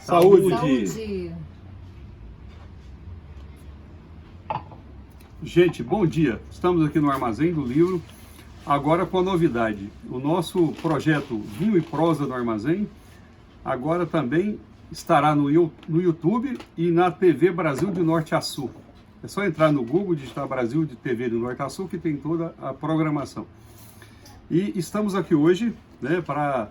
Saúde! Saúde! Gente, bom dia! Estamos aqui no Armazém do Livro, agora com a novidade. O nosso projeto Vinho e Prosa do Armazém agora também estará no YouTube e na TV Brasil de Norte a Sul. É só entrar no Google, digitar Brasil de TV do Norte a Sul, que tem toda a programação. E estamos aqui hoje, né, para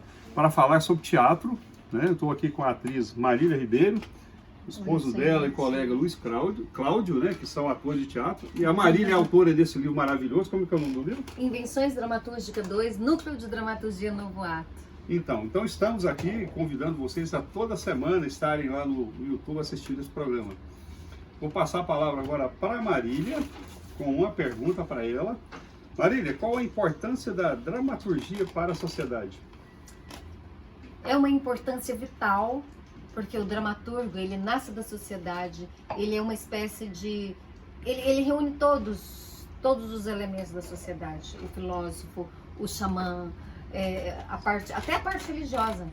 falar sobre teatro. Né? Estou aqui com a atriz Marília Ribeiro, esposo dela e colega Luiz Cláudio, né, que são atores de teatro. E a Marília é autora desse livro maravilhoso. Como é que é o nome do livro? Invenções Dramatúrgica 2, Núcleo de Dramaturgia Novo Ato. Então estamos aqui convidando vocês a toda semana estarem lá no YouTube assistindo esse programa. Vou passar a palavra agora para a Marília, com uma pergunta para ela. Marília, qual a importância da dramaturgia para a sociedade? É uma importância vital, porque o dramaturgo, ele nasce da sociedade, ele é uma espécie de... Ele reúne todos os elementos da sociedade, o filósofo, o xamã, até a parte religiosa.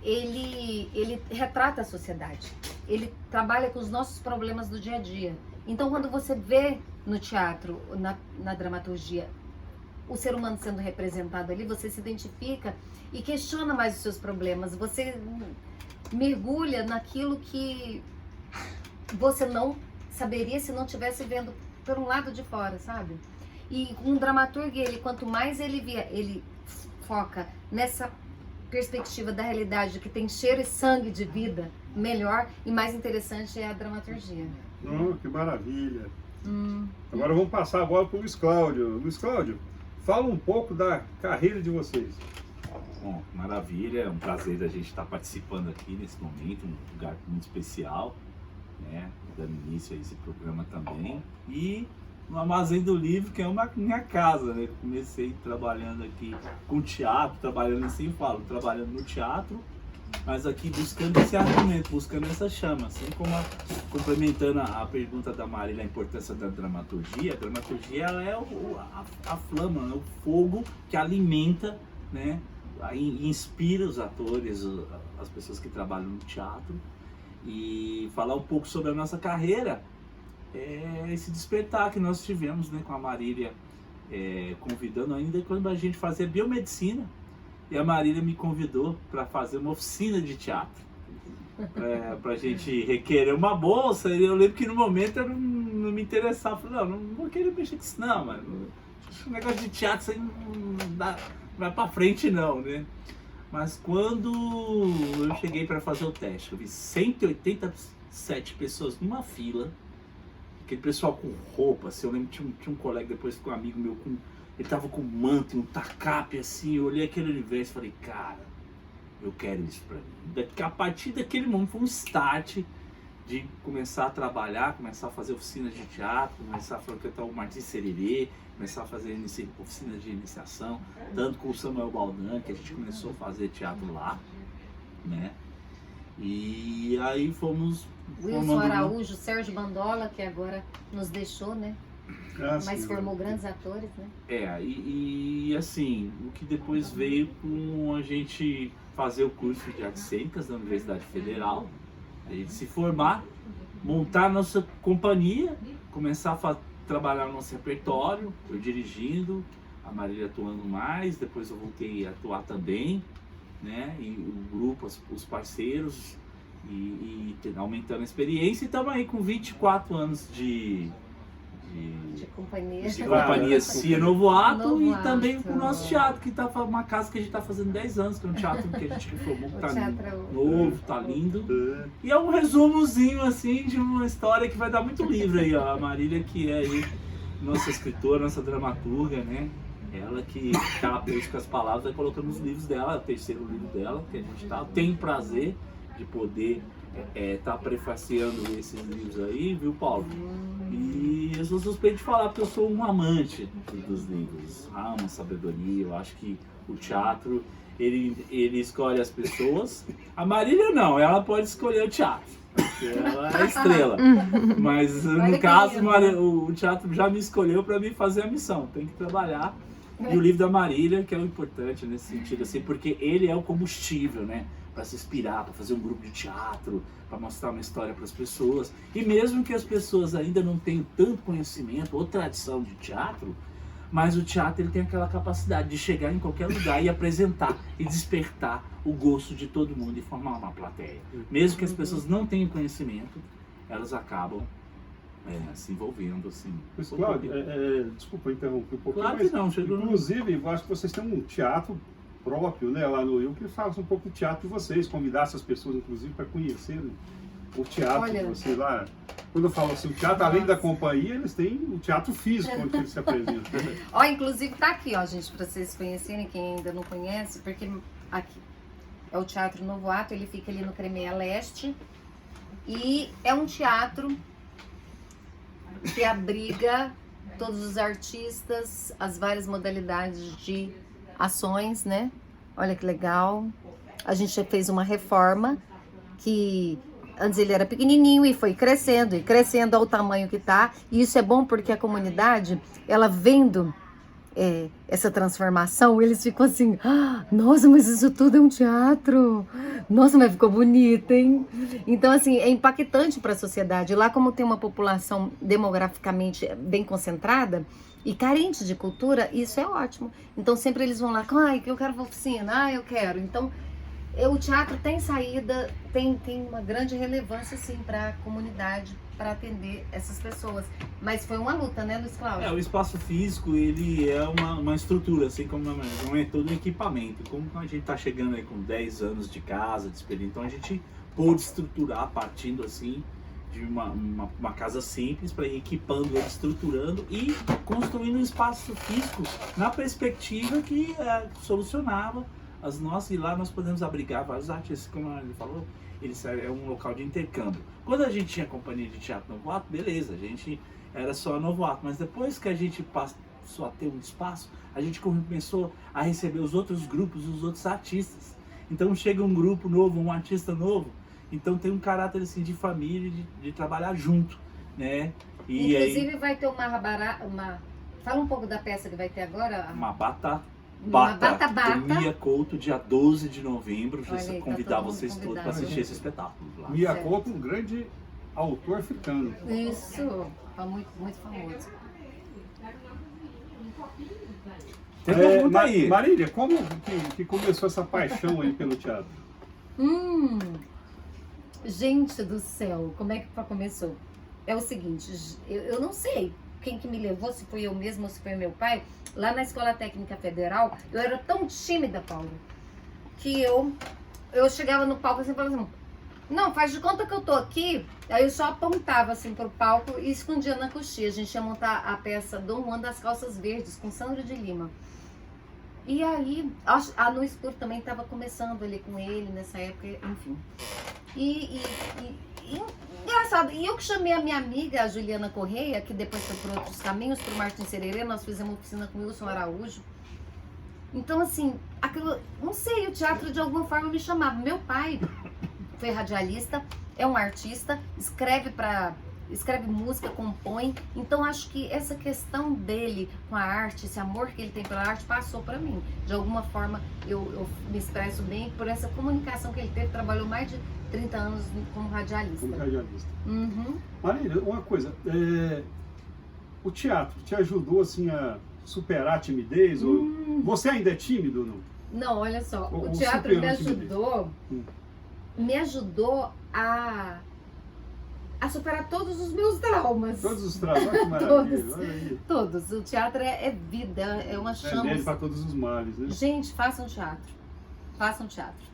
Ele retrata a sociedade, ele trabalha com os nossos problemas do dia a dia. Então, quando você vê no teatro, na dramaturgia, o ser humano sendo representado ali, você se identifica e questiona mais os seus problemas. Você mergulha naquilo que você não saberia se não estivesse vendo por um lado de fora, sabe? E um dramaturgo, quanto mais ele foca nessa perspectiva da realidade que tem cheiro e sangue de vida, melhor e mais interessante é a dramaturgia. Oh, que maravilha! Agora vamos passar a bola para o Luiz Cláudio. Luiz Cláudio, fala um pouco da carreira de vocês. Bom, maravilha, é um prazer a gente estar participando aqui nesse momento, um lugar muito especial, né? Dando início a esse programa também. E no Armazém do Livro, que é minha casa, né? Comecei trabalhando aqui com teatro, trabalhando assim, trabalhando no teatro, mas aqui buscando esse argumento, buscando essa chama, assim como complementando a pergunta da Marília, a importância da dramaturgia. A dramaturgia, ela é a flama, né? O fogo que alimenta, né? E inspira os atores, as pessoas que trabalham no teatro. E falar um pouco sobre a nossa carreira, esse despertar que nós tivemos, né, com a Marília, convidando ainda quando a gente fazia biomedicina. E a Marília me convidou para fazer uma oficina de teatro, para a gente requerer uma bolsa. E eu lembro que no momento eu não me interessava. Falei, não vou querer mexer com isso não, mano. O negócio de teatro isso aí não vai para frente não, né? Mas quando eu cheguei para fazer o teste, eu vi 187 pessoas numa fila, aquele pessoal com roupa, assim, eu lembro que tinha um colega depois com um amigo meu, ele tava com um manto e um tacape assim, eu olhei aquele universo e falei, cara, eu quero isso pra mim. A partir daquele momento foi um start de começar a trabalhar, começar a fazer oficinas de teatro, começar a frequentar o Martins Sererê, começar a fazer oficinas de iniciação, tanto com o Samuel Baldan, que a gente começou a fazer teatro lá, né? E aí fomos... Wilson Araújo, Sérgio Bandola, que agora nos deixou, né? Mas formou grandes atores, né? E assim, o que depois veio com a gente fazer o curso de artes cênicas da Universidade Federal, a gente se formar, montar a nossa companhia, começar a trabalhar no nosso repertório, eu dirigindo, a Marília atuando mais, depois eu voltei a atuar também, né? E o grupo, os parceiros, e aumentando a experiência. E estamos aí com 24 anos de companhia Cia Novo Ato, e também com o nosso teatro, que tá uma casa que a gente está fazendo 10 anos, que é um teatro que a gente reformou, que tá novo, tá lindo. E é um resumozinho assim de uma história que vai dar muito livro aí, ó. A Marília, que é aí nossa escritora, nossa dramaturga, né? Ela que ela peixe com as palavras, vai colocando nos livros dela, é o terceiro livro dela, que a gente tem prazer de poder tá prefaciando esses livros aí, viu, Paulo? E eu sou suspeito de falar porque eu sou um amante dos livros, amo a sabedoria. Eu acho que o teatro, ele escolhe as pessoas. A Marília não, ela pode escolher o teatro, porque ela é a estrela. Mas no caso, o teatro já me escolheu para mim fazer a missão, tem que trabalhar. E o livro da Marília, que é o importante nesse sentido, assim, porque ele é o combustível, né? para se inspirar, para fazer um grupo de teatro, para mostrar uma história para as pessoas. E mesmo que as pessoas ainda não tenham tanto conhecimento ou tradição de teatro, mas o teatro ele tem aquela capacidade de chegar em qualquer lugar e apresentar e despertar o gosto de todo mundo e formar uma plateia. Mesmo que as pessoas não tenham conhecimento, elas acabam se envolvendo assim. Mas, Cláudio, desculpa interromper um pouquinho, Claro que mas não, chegou inclusive eu acho que vocês têm um teatro próprio, né, lá no Rio, que fala um pouco do teatro de vocês, convidar essas pessoas, inclusive, para conhecerem o teatro de vocês lá. Quando eu falo assim, o teatro, além da companhia, eles têm o teatro físico, onde eles se apresentam. Ó, inclusive tá aqui, ó, gente, para vocês conhecerem, quem ainda não conhece, porque aqui é o Teatro Novo Ato, ele fica ali no Cremeia Leste, e é um teatro que abriga todos os artistas, as várias modalidades de ações, né? Olha que legal. A gente já fez uma reforma que antes ele era pequenininho e foi crescendo e crescendo ao tamanho que tá. E isso é bom porque a comunidade, ela vendo essa transformação, eles ficam assim, nossa, mas isso tudo é um teatro. Nossa, mas ficou bonito, hein? Então, assim, é impactante para a sociedade. Lá, como tem uma população demograficamente bem concentrada e carente de cultura, isso é ótimo. Então, sempre eles vão lá, que eu quero uma oficina, eu quero. Então, o teatro tem saída, tem uma grande relevância, sim, para a comunidade, para atender essas pessoas. Mas foi uma luta, né, Luiz Cláudio? O espaço físico, ele é uma estrutura, assim como não é todo um equipamento. Como a gente está chegando aí com 10 anos de casa, de experiência, então a gente pôde estruturar partindo assim de uma casa simples para ir equipando, estruturando e construindo um espaço físico na perspectiva que solucionava as nossas, e lá nós podemos abrigar vários artistas, como ele falou, é um local de intercâmbio. Quando a gente tinha companhia de teatro Novo Ato, beleza, a gente era só Novo Ato, mas depois que a gente passou a ter um espaço, a gente começou a receber os outros grupos, os outros artistas. Então chega um grupo novo, um artista novo, então tem um caráter assim de família, de trabalhar junto, né? E inclusive aí, vai ter fala um pouco da peça que vai ter agora. uma Bata Bata. do Mia Couto, dia 12 de novembro. Olha aí, Convidar tá todo mundo vocês todos convidado. para assistir esse espetáculo lá. Mia Couto, um grande autor africano. Isso, muito, muito famoso. Tem pergunta aí. Marília, como que começou essa paixão aí pelo teatro? Gente do céu, como é que começou? É o seguinte, eu não sei quem que me levou, se foi eu mesma ou se foi meu pai. Lá na Escola Técnica Federal, eu era tão tímida, Paulo, que eu chegava no palco assim e falava assim, não, faz de conta que eu tô aqui. Aí eu só apontava assim pro palco e escondia na coxinha. A gente ia montar a peça Dom Juan das Calças Verdes, com Sandro de Lima. E aí, a No Escuro também estava começando ali com ele nessa época, enfim. E engraçado, e eu que chamei a minha amiga, a Juliana Correia, que depois foi por outros caminhos, pro Martin Sererê, nós fizemos uma oficina com o Wilson Araújo. Então, assim, aquilo, não sei, o teatro de alguma forma me chamava. Meu pai foi radialista, é um artista, escreve música, compõe. Então acho que essa questão dele com a arte, esse amor que ele tem pela arte, passou para mim. De alguma forma eu me expresso bem por essa comunicação que ele teve. Trabalhou mais de 30 anos como radialista. Uhum. Marília, uma coisa, o teatro te ajudou assim a superar a timidez? Ou você ainda é tímido ou não? Não, olha só, Ou o teatro superou me ajudou a superar todos os meus traumas. Todos os traumas, olha que maravilha. Todos. Olha aí. Todos. O teatro é vida, é uma chama. Remédio para todos os males, né? Gente, façam teatro. Façam teatro.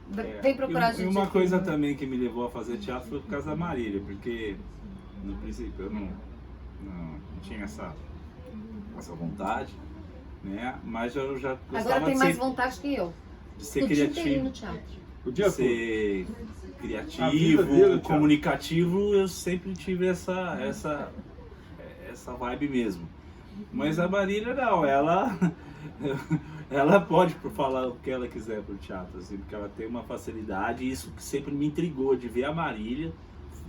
Vem procurar a gente. E uma aqui. coisa também que me levou a fazer teatro foi por causa da Marília, porque no princípio eu não tinha essa vontade, né? Mas eu já gostava Agora tem mais vontade que eu. de ser O dia inteiro criativo. no teatro. O dia todo. Ser A vida criativo, dele, comunicativo, eu sempre tive essa vibe mesmo. Mas a Marília não, ela pode falar o que ela quiser pro teatro, assim, porque ela tem uma facilidade, e isso que sempre me intrigou, de ver a Marília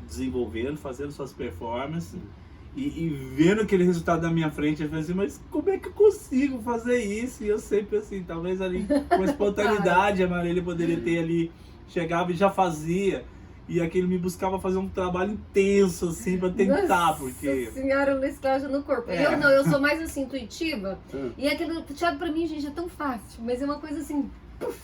desenvolvendo, fazendo suas performances e vendo aquele resultado na minha frente. Eu falei assim, mas como é que eu consigo fazer isso? E eu sempre assim, talvez ali com espontaneidade a Marília poderia ter ali chegava e já fazia. E aquele me buscava fazer um trabalho intenso, assim, pra tentar, Nossa porque... senhora, o Luiz Cláudio no corpo. É. Eu não, eu sou mais assim, intuitiva. E aquele teatro pra mim, gente, é tão fácil. Mas é uma coisa assim... Puf.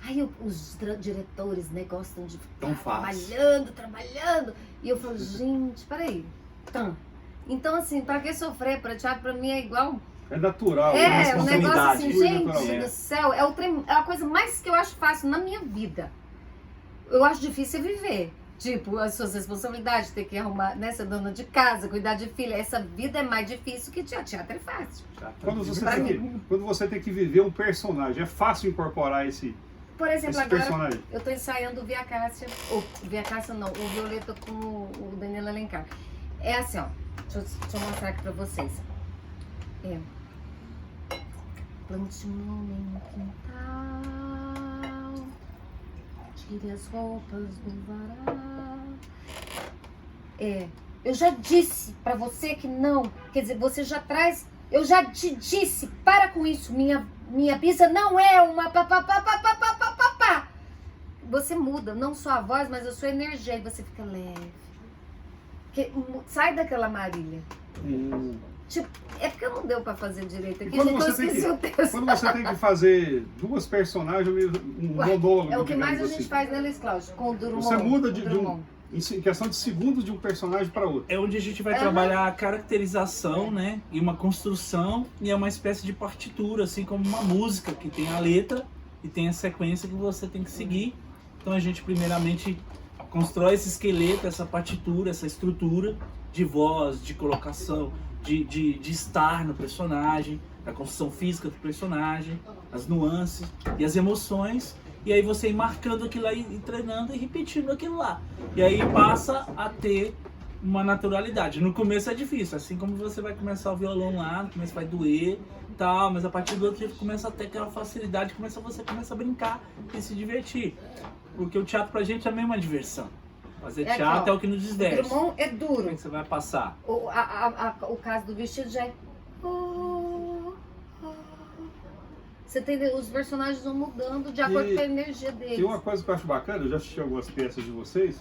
Aí os diretores, né, gostam de Tão ficar fácil. trabalhando. E eu falo, gente, peraí. Então, assim, pra que sofrer? Pra teatro pra mim é igual... É natural. É, né? um negócio assim, Flui gente naturalmente. do céu, é a coisa mais que eu acho fácil na minha vida. Eu acho difícil é viver. Tipo, as suas responsabilidades, ter que arrumar, né, ser dona de casa, cuidar de filha. Essa vida é mais difícil que teatro. Teatro é fácil. Quando você tem que viver um personagem, é fácil incorporar esse Por exemplo, agora personagem. eu tô ensaiando o Via Cássia, o Violeta com o Danilo Alencar. É assim, ó, deixa eu mostrar aqui pra vocês. Plante um homem no quintal, tire as roupas do varal. Eu já disse pra você que não, quer dizer, você já traz, eu já te disse, para com isso, minha bisa não é uma papapá. Você muda, não só a voz, mas a sua energia, e você fica leve. Sai daquela Marília. Tipo, é porque não deu pra fazer direito aqui, Quando gente, eu você, esqueci o texto. quando você tem que fazer duas personagens, um monólogo, É o que mais a digamos gente assim. faz, né, Luiz Cláudio? Com o Drummond. Você muda Drummond. em questão de segundos de um personagem para outro. É onde a gente vai Aham. trabalhar a caracterização, né? E uma construção, e é uma espécie de partitura, assim como uma música, que tem a letra e tem a sequência que você tem que seguir. Então a gente primeiramente constrói esse esqueleto, essa partitura, essa estrutura de voz, de colocação, de estar no personagem, a construção física do personagem, as nuances e as emoções. E aí você ir marcando aquilo aí, e treinando e repetindo aquilo lá. E aí passa a ter uma naturalidade. No começo é difícil, assim como você vai começar o violão lá, no começo vai doer e tal, mas a partir do outro dia começa a ter aquela facilidade, você começa a brincar e se divertir. Porque o teatro pra gente é a mesma diversão. Fazer É teatro aqui, ó, é o que nos O diverte. Drummond é Como duro. é que você vai passar? O caso do vestido já é... Você tem, os personagens vão mudando de acordo com a energia deles. E uma coisa que eu acho bacana, eu já assisti algumas peças de vocês,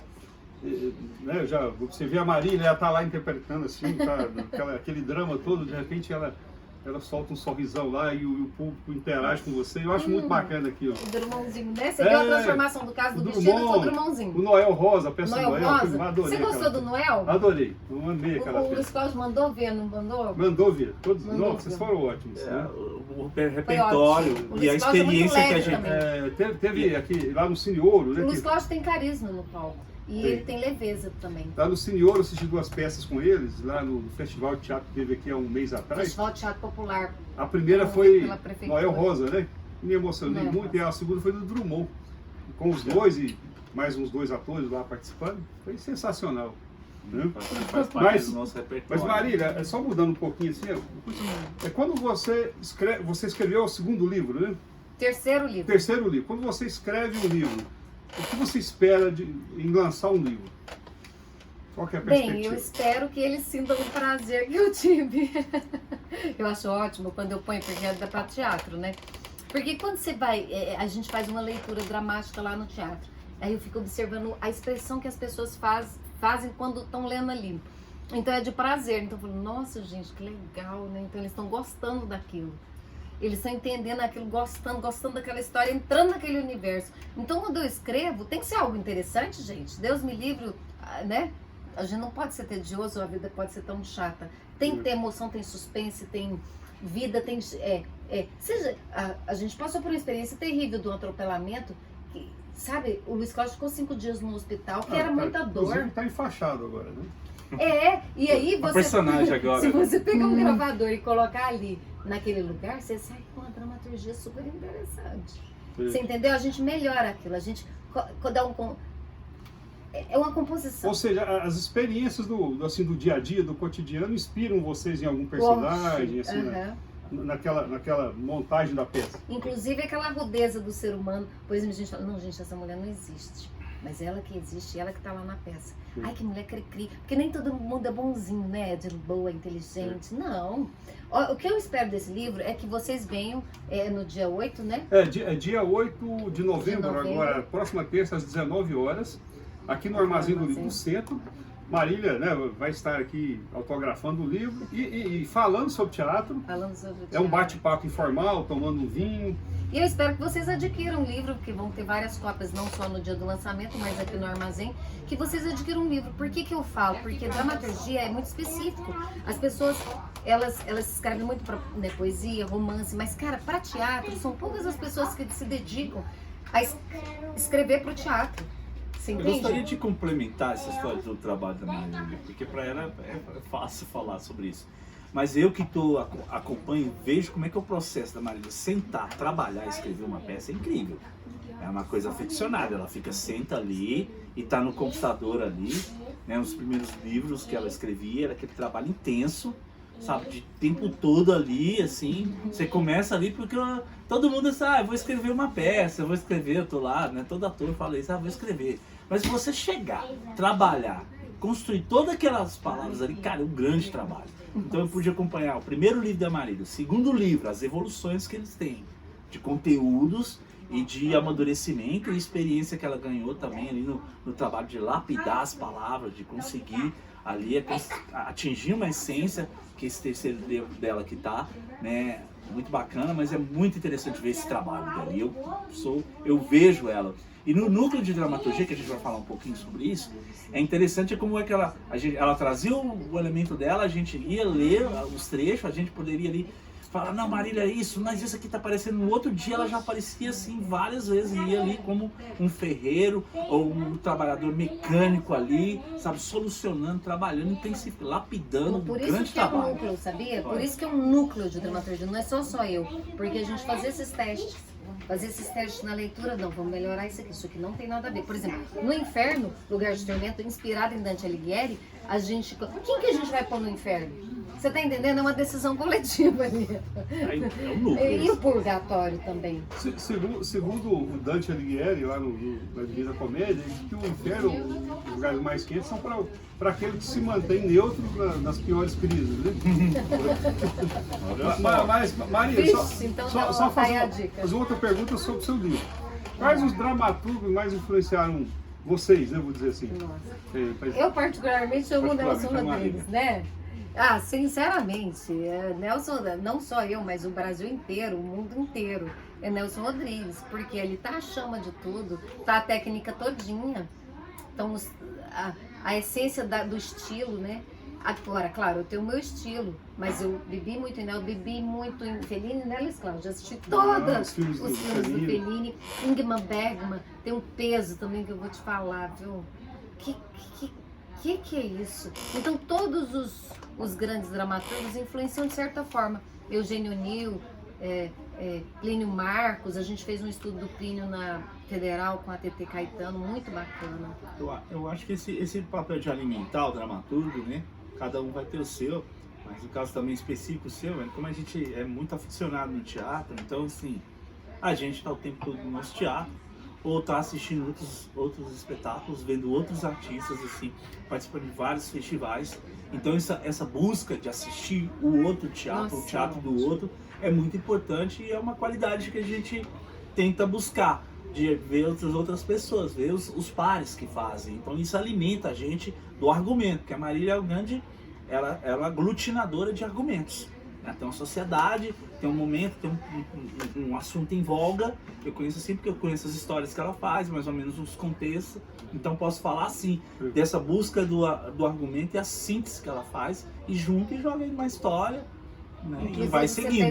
né, você vê a Marília, ela tá lá interpretando assim, tá, aquele drama todo, de repente ela solta um sorrisão lá e o público interage com você. Eu acho muito bacana aquilo. O Drummondzinho, né? Você viu a transformação do caso do o vestido com o Drummond, Drummondzinho. O Noel Rosa, a peça do Noel Noel, Rosa. eu adorei. Você gostou do Noel? Adorei, eu amei aquela O Luiz peça. Cláudio mandou ver, não mandou? Mandou ver, todos, Mandou não, vocês ver. foram ótimos. É, Né? o repertório ótimo. O e a Luiz Cláudio é muito experiência que a leve gente... também. Teve aqui, lá no Cine Ouro, né? O Luiz que- Cláudio tem carisma no palco. E Tem. ele tem leveza também. Lá no Cine Ouro, eu assisti duas peças com eles, lá no Festival de Teatro que teve aqui há um mês atrás. Festival de Teatro Popular. A primeira Pela foi prefeitura. Noel Rosa, né? Me emocionei Noel muito. E a segunda foi do Drummond, com os dois e mais uns dois atores lá participando. Foi sensacional. Né? Faz parte Mas- do nosso repertório. Mas Marília, é só mudando um pouquinho assim, é quando você escreveu o segundo livro, né? Terceiro livro. Terceiro livro. Quando você escreve um livro, o que você espera em lançar um livro? Qual que é a perspectiva? Bem, eu espero que eles sintam o prazer que eu tive. Eu acho ótimo quando eu ponho, porque é para teatro, né? Porque quando você vai, a gente faz uma leitura dramática lá no teatro. Aí eu fico observando a expressão que as pessoas fazem quando estão lendo ali. Então é de prazer. Então eu falo, nossa gente, que legal, né? Então eles estão gostando daquilo. Eles estão entendendo aquilo, gostando daquela história, entrando naquele universo. Então quando eu escrevo, tem que ser algo interessante, gente. Deus me livre, né? A gente não pode ser tedioso, a vida pode ser tão chata. Tem que ter emoção, tem suspense, tem vida, tem... a gente passou por uma experiência terrível do atropelamento, que, sabe, o Luiz Cláudio ficou 5 dias no hospital, que era muita dor. Inclusive tá enfaixado agora, né? E aí O você... personagem agora. Se você pegar um gravador e colocar ali, naquele lugar, você sai com uma dramaturgia super interessante. Você entendeu? A gente melhora aquilo, a gente dá é uma composição. Ou seja, as experiências do dia a dia, do cotidiano, inspiram vocês em algum personagem, assim, Aham. naquela montagem da peça. Inclusive aquela rudeza do ser humano. Por exemplo, a gente fala, não, gente, essa mulher não existe. mas ela que existe, ela que tá lá na peça. Ai, que mulher cri-cri. Porque nem todo mundo é bonzinho, né? De boa, inteligente. Não. O que eu espero desse livro é que vocês venham no dia 8, né? Dia 8 de novembro, agora, próxima terça, às 19 horas, aqui no Armazém do Livro do Centro. Marília, né, vai estar aqui autografando o livro e falando sobre teatro. Falando sobre teatro. É um bate-papo informal, tomando um vinho. E eu espero que vocês adquiram um livro, que vão ter várias cópias, não só no dia do lançamento, mas aqui no armazém, que vocês adquiram um livro. Por que que eu falo? Porque dramaturgia é muito específico. As pessoas, elas escrevem muito pra, né, poesia, romance, mas, cara, para teatro, são poucas as pessoas que se dedicam a escrever para o teatro. Você Eu entende? gostaria de complementar essa história do trabalho da Marília, porque para ela é fácil falar sobre isso. Mas eu que acompanho, vejo como é que é o processo da Marília. Sentar, trabalhar, escrever uma peça é incrível. É uma coisa aficionada, ela senta ali e está no computador ali, né? Os primeiros livros que ela escrevia era aquele trabalho intenso, sabe, de tempo todo ali, assim. Você começa ali porque todo mundo sabe, vou escrever uma peça, eu tô lá, né? Todo ator fala isso, vou escrever. Mas se você chegar, trabalhar, construir todas aquelas palavras ali, cara, é um grande trabalho. Então eu pude acompanhar o primeiro livro da Marília, o segundo livro, as evoluções que eles têm de conteúdos e de amadurecimento e experiência que ela ganhou também ali no trabalho de lapidar as palavras, de conseguir ali atingir uma essência, que esse terceiro livro dela que tá, né, muito bacana, mas é muito interessante ver esse trabalho dela. E eu vejo ela. E no núcleo de dramaturgia, que a gente vai falar um pouquinho sobre isso, é interessante como é que ela trazia o elemento dela, a gente ia ler os trechos, a gente poderia ali falar, não, Marília, é isso, mas isso aqui tá aparecendo. No outro dia ela já aparecia assim várias vezes, e ia ali como um ferreiro ou um trabalhador mecânico ali, sabe, solucionando, trabalhando, intensificando, lapidando, Por um isso grande que é um trabalho. núcleo, sabia? Por isso que é um núcleo de dramaturgia, não é só eu. Porque a gente fazia esses testes. Na leitura, não, vamos melhorar isso aqui não tem nada a ver. Por exemplo, no Inferno, Lugar de Tormento, inspirado em Dante Alighieri, quem que a gente vai pôr no Inferno? Você tá entendendo? É uma decisão coletiva ali. É um núcleo. E o Purgatório também. Segundo o Dante Alighieri, lá na Divina Comédia, diz que o inferno, os lugares mais quentes, são para aquele que se mantém neutro nas piores crises, né? Mas, Maria, Vixe, então só tá aí a dica. fazer outra pergunta sobre o seu livro. Quais os dramaturgos mais influenciaram vocês, né? Vou dizer assim. Nossa. Eu particularmente amo o Nelson Rodrigues, né? Sinceramente, Nelson, não só eu, mas o Brasil inteiro, o mundo inteiro, é Nelson Rodrigues, porque ele tá a chama de tudo, tá a técnica todinha, então a essência do estilo, né? Agora, claro, eu tenho o meu estilo, mas eu bebi muito em Fellini e Nellis Cláudio, assisti todos os filmes do Fellini. Ingmar Bergman tem um peso também que eu vou te falar, viu? Que é isso? Então todos os grandes dramaturgos influenciam de certa forma. Eugênio Nil, Plínio Marcos, a gente fez um estudo do Plínio na Federal com a TT Caetano, muito bacana. Eu acho que esse papel de alimentar o dramaturgo, né? Cada um vai ter o seu, mas no caso também específico seu, como a gente é muito aficionado no teatro, então assim, a gente está o tempo todo no nosso teatro, ou está assistindo outros espetáculos, vendo outros artistas, assim, participando de vários festivais. Então essa busca de assistir o outro teatro, o teatro do outro, é muito importante e é uma qualidade que a gente tenta buscar, de ver outras pessoas, ver os pares que fazem. Então isso alimenta a gente do argumento, porque a Marília é ela é aglutinadora de argumentos. Tem uma sociedade, tem um momento, tem um assunto em voga, eu conheço assim porque eu conheço as histórias que ela faz, mais ou menos os contextos, então posso falar assim, dessa busca do argumento e a síntese que ela faz, e junta e joga em uma história, né, e vai seguindo. Ele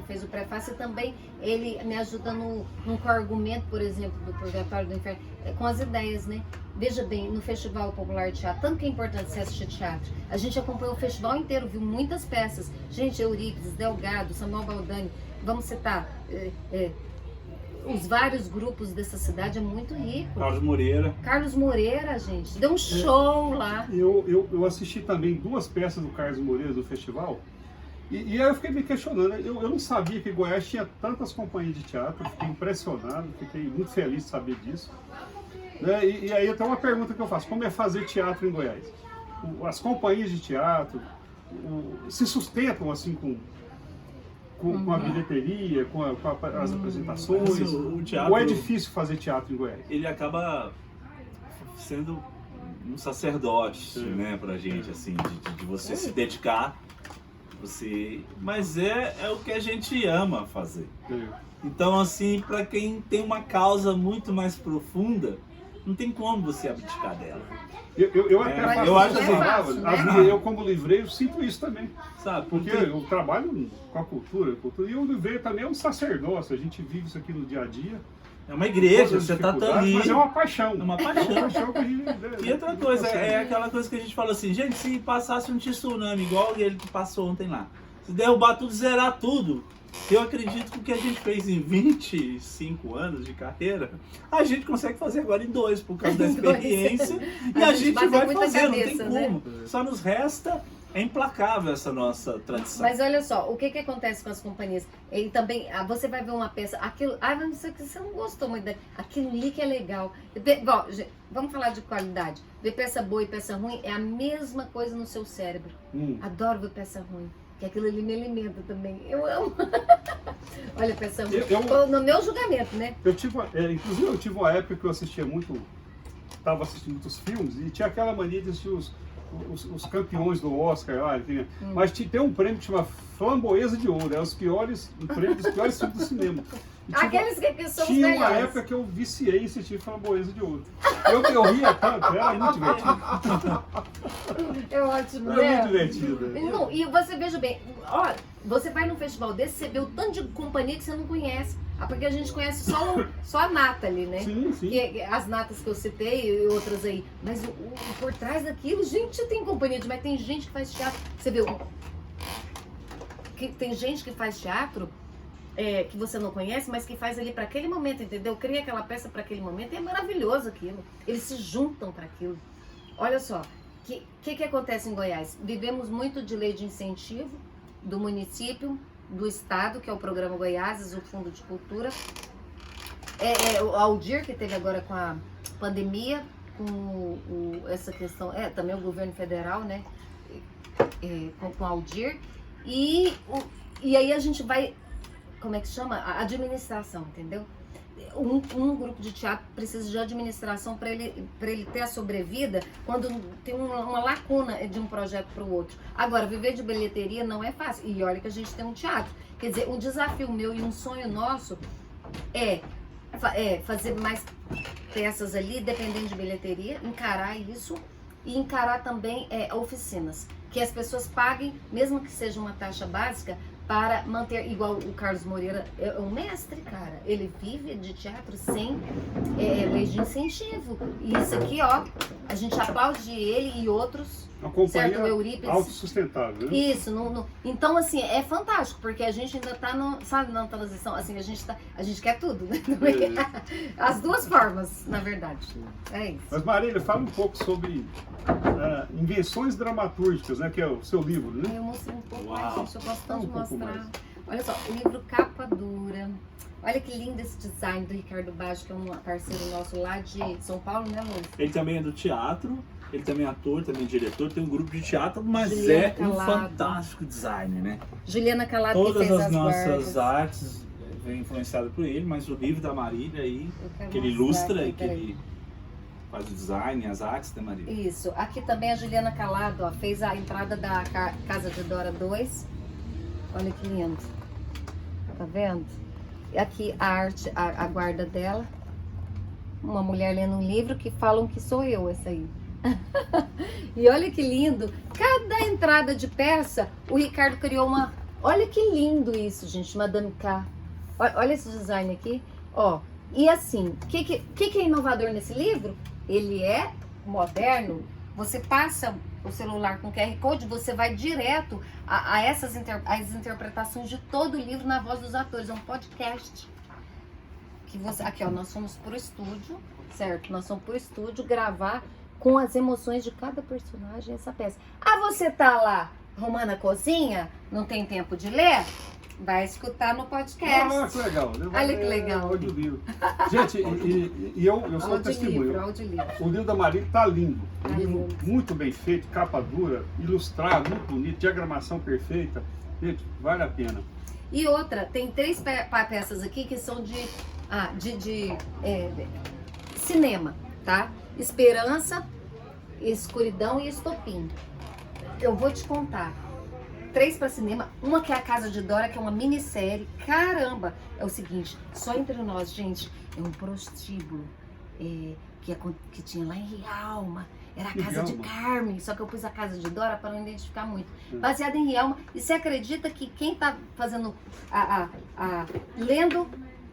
fez o prefácio e também ele me ajuda no argumento, por exemplo, do Purgatório do Inferno, com as ideias, né? Veja bem, no Festival Popular de Teatro, tanto que é importante você assistir teatro, a gente acompanhou o festival inteiro, viu muitas peças, gente, Eurípides, Delgado, Samuel Baldani, vamos citar, os vários grupos dessa cidade, é muito rico. Carlos Moreira, gente, deu um show lá. Eu assisti também 2 peças do Carlos Moreira do festival, e aí eu fiquei me questionando, eu não sabia que Goiás tinha tantas companhias de teatro, fiquei impressionado, fiquei muito feliz de saber disso. Né? E aí tem uma pergunta que eu faço, como é fazer teatro em Goiás? As companhias de teatro se sustentam assim com a bilheteria, com as apresentações? O teatro, ou é difícil fazer teatro em Goiás? Ele acaba sendo um sacerdote, né, pra gente, assim, de você se dedicar, mas é o que a gente ama fazer. Então, assim, para quem tem uma causa muito mais profunda, não tem como você abdicar dela. Eu até faço eu acho assim, eu como livreiro sinto isso também. Sabe? Porque eu trabalho com a cultura, e o livreiro também é um sacerdócio, a gente vive isso aqui no dia a dia. É uma igreja, você tá ali. Mas é uma paixão. É uma paixão. Que a gente, E outra coisa, é aquela coisa que a gente fala assim, gente, se passasse um tsunami igual ele que passou ontem lá, se derrubar tudo, zerar tudo, eu acredito que o que a gente fez em 25 anos de carreira, a gente consegue fazer agora em 2, por causa da experiência, e a gente vai fazer, cabeça, não tem como. né? Só nos resta, é implacável essa nossa tradição. Mas olha só, o que acontece com as companhias? E também, você vai ver uma peça, aquilo, você não gostou muito aquilo ali que é legal. Bom, vamos falar de qualidade. Ver peça boa e peça ruim é a mesma coisa no seu cérebro. Adoro ver peça ruim. Que aquilo ali me alimenta também. Eu amo. Olha, peça ruim. No meu julgamento, né? Inclusive, eu tive uma época que eu assistia muito, estava assistindo muitos filmes, e tinha aquela mania de assistir os campeões do Oscar lá, mas tem um prêmio que chama Framboesa de Ouro, é o prêmio dos piores filmes do cinema. Aqueles que são os Tinha melhores. uma época que eu viciei em assistir Framboesa de Ouro. Eu ria tanto, era muito divertido. É ótimo, Era né? muito divertido. Não, e você veja bem, ó, você vai num festival desse, você vê o tanto de companhia que você não conhece. Porque a gente conhece só a nata ali, né? Sim, sim. As natas que eu citei e outras aí. Mas por trás daquilo, gente, tem companhia demais. Tem gente que faz teatro. Você viu? Tem gente que faz teatro que você não conhece, mas que faz ali para aquele momento, entendeu? Cria aquela peça para aquele momento e é maravilhoso aquilo. Eles se juntam para aquilo. Olha só, o que acontece em Goiás? Vivemos muito de lei de incentivo do município, do estado, que é o Programa Goiás, o Fundo de Cultura. O Aldir, que teve agora com a pandemia, com essa questão, também o governo federal, né? Com o Aldir. E aí a gente vai, como é que chama? A administração, entendeu? Um grupo de teatro precisa de administração para ele ter a sobrevida quando tem uma lacuna de um projeto para o outro. Agora, viver de bilheteria não é fácil. E olha que a gente tem um teatro. Quer dizer, um desafio meu e um sonho nosso é fazer mais peças ali, dependendo de bilheteria, encarar isso e encarar também oficinas. Que as pessoas paguem, mesmo que seja uma taxa básica, para manter, igual o Carlos Moreira, é um mestre, cara. Ele vive de teatro sem lei de incentivo. E isso aqui, ó, a gente aplaude ele e outros. Uma companhia certo, Eurípides, autossustentável, né? Isso, então assim, é fantástico, porque a gente ainda tá na transição, assim, a gente quer tudo, né? As duas formas, na verdade. É isso. Mas Marília, fala um pouco sobre invenções dramatúrgicas, né? Que é o seu livro, né? Eu mostrei um pouco Uau. mais, gente, eu gosto tanto de mostrar. Mais. Olha só, o livro Capa Dura. Olha que lindo esse design do Ricardo Baggio, que é um parceiro nosso lá de São Paulo, né, Luiz? Ele também é do teatro, ele também é ator, também é diretor, tem um grupo de teatro, mas Juliana um Calado. fantástico design, né? Juliana Calado, que Todas fez as as nossas guardas. artes vêm influenciadas por ele, mas o livro da Marília aí, Eu quero que ele mostrar ilustra aqui, e que peraí. ele faz o design, as artes da Marília. Isso. Aqui também a Juliana Calado, ó, fez a entrada da Casa de Dora 2. Olha que lindo. Tá vendo? E aqui a arte, a guarda dela. Uma mulher lendo um livro que falam que sou eu, essa aí. E olha que lindo. Cada entrada de peça, o Ricardo criou uma... Olha que lindo isso, gente. Madame K. Olha esse design aqui. Ó. E assim, o que é inovador nesse livro? Ele é moderno. Você passa o celular com QR Code, você vai direto às interpretações de todo o livro na voz dos atores. É um podcast. Aqui, ó, nós fomos pro estúdio, certo? Nós fomos pro estúdio gravar com as emoções de cada personagem essa peça. Ah, você tá lá arrumando a cozinha, não tem tempo de ler? Vai escutar no podcast. Que legal. Olha que legal. Audiolivro. Gente, e eu sou testemunho. Audiolivro. O livro da Marília está lindo. Tá Um livro lindo. muito bem feito, capa dura, ilustrado, muito bonito, diagramação perfeita. Gente, vale a pena. E outra, tem 3 peças aqui que são de cinema, tá? Esperança, Escuridão e Estopim. Eu vou te contar. 3 para cinema, uma que é a Casa de Dora, que é uma minissérie. Caramba! É o seguinte, só entre nós, gente, é um prostíbulo que tinha lá em Rialma. Era a Casa de Carmen, só que eu pus a Casa de Dora para não identificar muito. Baseada em Rialma. E você acredita que quem tá fazendo lendo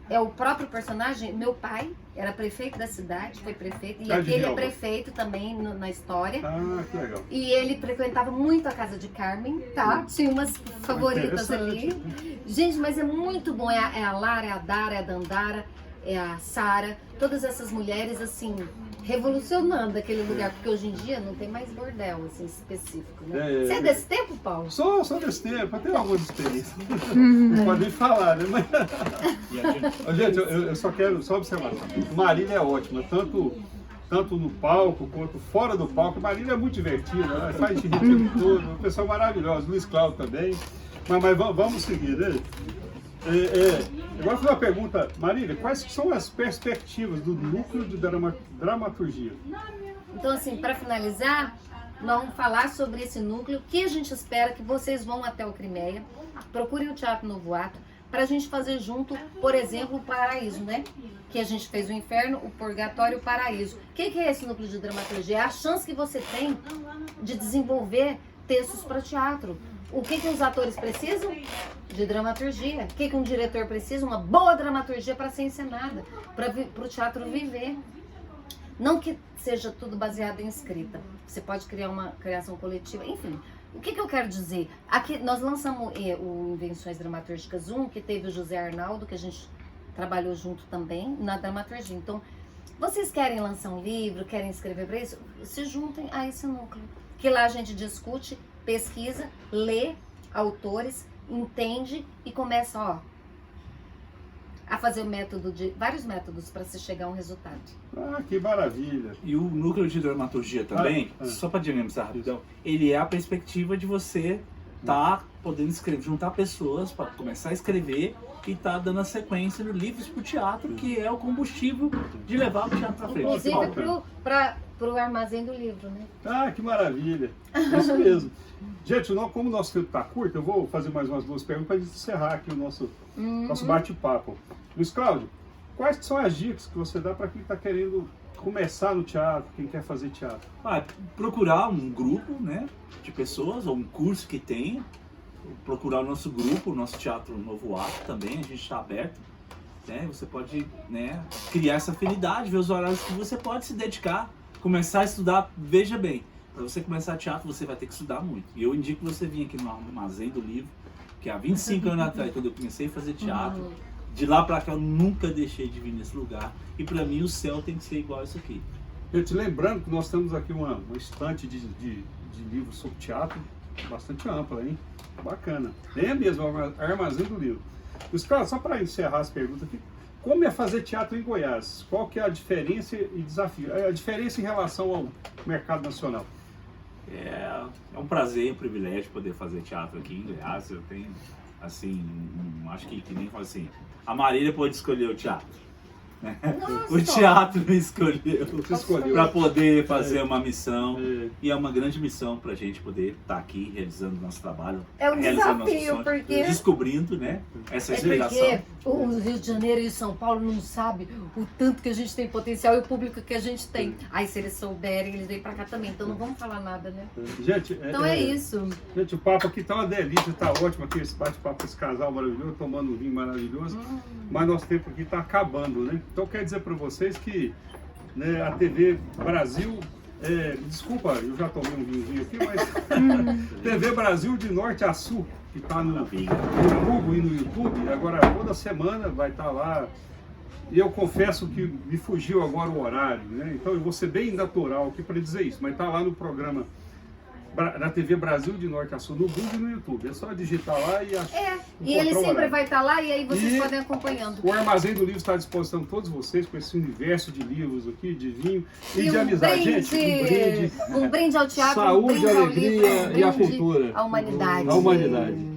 é o próprio personagem? Meu pai era prefeito da cidade, foi prefeito. E aquele é prefeito também na história. Ah, que legal. E ele frequentava muito a Casa de Carmen, tá? Tinha umas favoritas ali. Gente, mas é muito bom. É a Lara, é a Dara, é a Dandara, é a Sara. Todas essas mulheres, assim, revolucionando aquele lugar. Porque hoje em dia não tem mais bordel, assim, específico, né? Você é desse tempo, Paulo? Sou desse tempo. Eu tenho algumas experiências. Podem falar, né? Mas... Gente, eu só quero observar. Marília é ótima, tanto no palco quanto fora do palco. Marília é muito divertida, ela faz de rir o tempo todo, uma pessoa maravilhosa. Luiz Cláudio também. Mas vamos seguir, né? Agora foi uma pergunta, Marília, quais são as perspectivas do núcleo de dramaturgia? Então, assim, para finalizar, nós vamos falar sobre esse núcleo, que a gente espera que vocês vão até o Crimeia, procurem o Teatro Novo Ato, para a gente fazer junto, por exemplo, o Paraíso, né? Que a gente fez o Inferno, o Purgatório e o Paraíso. O que é esse núcleo de dramaturgia? É a chance que você tem de desenvolver textos para teatro. O que os atores precisam? De dramaturgia. O que um diretor precisa? Uma boa dramaturgia para ser encenada, para o teatro viver. Não que seja tudo baseado em escrita. Você pode criar uma criação coletiva, enfim. O que eu quero dizer? Aqui nós lançamos o Invenções Dramatúrgicas 1, que teve o José Arnaldo, que a gente trabalhou junto também na dramaturgia. Então, vocês querem lançar um livro, querem escrever para isso? Se juntem a esse núcleo. Que lá a gente discute, pesquisa, lê autores, entende e começa, a fazer vários métodos para se chegar a um resultado. Ah, que maravilha! E o núcleo de dramaturgia também, só para dinamizar rapidão, ele é a perspectiva de você podendo escrever, juntar pessoas para começar a escrever e dando a sequência no Livros para o Teatro, que é o combustível de levar o teatro para frente. Inclusive para o armazém do livro, né? Ah, que maravilha! Isso mesmo. Gente, como o nosso tempo está curto, eu vou fazer mais umas 2 perguntas para encerrar aqui o nosso bate-papo. Luiz Cláudio, quais são as dicas que você dá para quem está querendo começar no teatro, quem quer fazer teatro? Procurar um grupo, né, de pessoas, ou um curso que tenha, procurar o nosso grupo, o nosso Teatro Novo Ato também, a gente está aberto. Né, você pode, né, criar essa afinidade, ver os horários que você pode se dedicar, começar a estudar. Veja bem, para você começar teatro, você vai ter que estudar muito. E eu indico você vir aqui no Armazém do Livro, que há 25 anos atrás, quando eu comecei a fazer teatro, de lá para cá eu nunca deixei de vir nesse lugar. E para mim o céu tem que ser igual a isso aqui. Gente, lembrando que nós temos aqui uma estante de livros sobre teatro bastante ampla, hein? Bacana. Nem é mesmo, Armazém do Livro. Os caras, só para encerrar as perguntas aqui, como é fazer teatro em Goiás? Qual que é a diferença e desafio? A diferença em relação ao mercado nacional? É um prazer, um privilégio poder fazer teatro aqui em Goiás. Eu tenho, assim, acho que nem falo assim, a Marília pode escolher o teatro. O teatro me escolheu para poder fazer uma missão, e é uma grande missão para a gente poder estar aqui realizando nosso trabalho, é um desafio, porque descobrindo, né, essa explicação. Porque o Rio de Janeiro e São Paulo não sabem o tanto que a gente tem potencial e o público que a gente tem. Aí se eles souberem, eles vêm para cá também, então não vamos falar nada, né? Gente, então é isso. Gente, o papo aqui tá uma delícia, tá ótimo aqui, esse bate-papo, esse casal maravilhoso, tomando um vinho maravilhoso, mas nosso tempo aqui tá acabando, né? Então quer dizer para vocês que, né, a TV Brasil, desculpa, eu já tomei um vinhozinho aqui, mas TV Brasil de norte a sul, que está no Google e no YouTube, agora toda semana vai estar lá. E eu confesso que me fugiu agora o horário, né? Então eu vou ser bem natural aqui para dizer isso, mas está lá no programa na TV Brasil de Norte a Sul, no Google e no YouTube. É só digitar lá e achar. E ele sempre horário. vai estar lá e aí vocês E podem acompanhando. O Armazém do Livro está à disposição de todos vocês, com esse universo de livros aqui, de vinho e de um amizade. brinde, Gente, um brinde ao teatro, saúde, um brinde ao alegria livro, um e à brinde cultura. à humanidade. A humanidade.